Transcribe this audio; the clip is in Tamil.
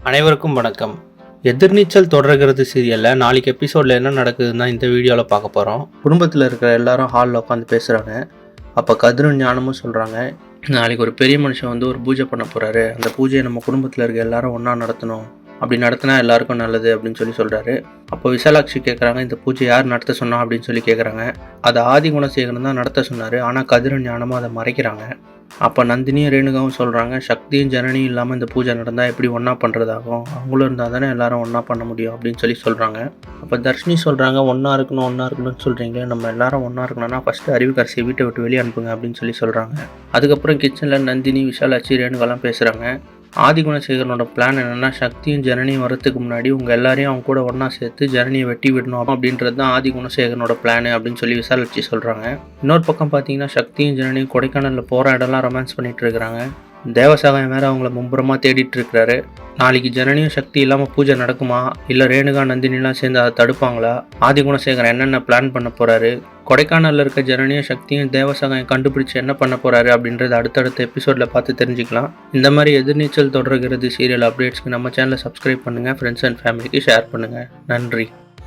அனைவருக்கும் வணக்கம். எதிர்நீச்சல் தொடர்கிறது சீரியலில் நாளைக்கு எபிசோடில் என்ன நடக்குதுன்னு தான் இந்த வீடியோவில் பார்க்க போகிறோம். குடும்பத்தில் இருக்கிற எல்லாரும் ஹாலில் உட்காந்து பேசுகிறாங்க. அப்போ கதிரும் ஞானமும் சொல்கிறாங்க, நாளைக்கு ஒரு பெரிய மனுஷன் வந்து ஒரு பூஜை பண்ண போகிறாரு, அந்த பூஜையை நம்ம குடும்பத்தில் இருக்க எல்லாரும் ஒன்றா நடத்தணும், அப்படி நடத்தினா எல்லாருக்கும் நல்லது அப்படின்னு சொல்கிறாரு. அப்போ விசாலாட்சி கேட்குறாங்க, இந்த பூஜை யார் நடத்த சொன்னா அப்படின்னு கேட்குறாங்க. அதை ஆதிகுணசேகரன் தான் நடத்த சொன்னார், ஆனால் கதிரும் ஞானமும் அதை மறைக்கிறாங்க. அப்போ நந்தினியும் ரேணுகாவும் சொல்கிறாங்க, சக்தியும் ஜனனியும் இல்லாமல் இந்த பூஜை நடந்தால் எப்படி ஒன்றா பண்ணுறதாகும், அவங்களும் இருந்தால் தானே எல்லாரும் ஒன்றா பண்ண முடியும் அப்படின்னு சொல்கிறாங்க. அப்போ தர்ஷினி சொல்கிறாங்க, ஒன்றா இருக்கணும்னு சொல்கிறீங்களே, நம்ம எல்லாரும் ஒன்றா இருக்கணும்னா ஃபஸ்ட்டு அறிவுக்கரசியை வீட்டை விட்டு வெளியே அனுப்புங்க அப்படின்னு சொல்கிறாங்க. அதுக்கப்புறம் கிச்சனில் நந்தினி, விசாலாட்சி, ரேணுகாலாம் பேசுகிறாங்க. ஆதிகுணசேகரனோட பிளான் என்னென்னா, சக்தியும் ஜனனியும் வரத்துக்கு முன்னாடி உங்கள் எல்லாரையும் அவங்க கூட ஒன்றா சேர்த்து ஜனனியை வெட்டி விடணும் அப்படின்றது தான் ஆதிகுணசேகரனோட பிளான் அப்படின்னு விசாலாட்சி சொல்கிறாங்க. இன்னொரு பக்கம் பார்த்தீங்கன்னா, சக்தியும் ஜனனியும் கொடைக்கானலில் போகிற இடம்லாம் ரொமான்ஸ் பண்ணிகிட்டு இருக்கிறாங்க. தேவசாகம் வேறு அவங்கள மும்புறமாக தேடிட்டு இருக்கிறாரு. நாளைக்கு ஜனனியும் சக்தி இல்லாமல் பூஜை நடக்குமா, இல்லை ரேணுகா நந்தினிலாம் சேர்ந்து அதை தடுப்பாங்களா, ஆதிகுணசேகரன் என்னென்ன பிளான் பண்ண போகிறாரு, கொடைக்கானலில் இருக்க ஜனனியும் சக்தியும் தேவசாகம் கண்டுபிடிச்சி என்ன பண்ண போகிறாரு அப்படின்றது அடுத்தடுத்த எபிசோடில் பார்த்து தெரிஞ்சுக்கலாம். இந்த மாதிரி எதிர்நீச்சல் தொடர்கிறது சீரியல் அப்டேட்ஸ்க்கு நம்ம சேனலை சப்ஸ்கிரைப் பண்ணுங்கள், ஃப்ரெண்ட்ஸ் அண்ட் ஃபேமிலிக்கு ஷேர் பண்ணுங்கள். நன்றி.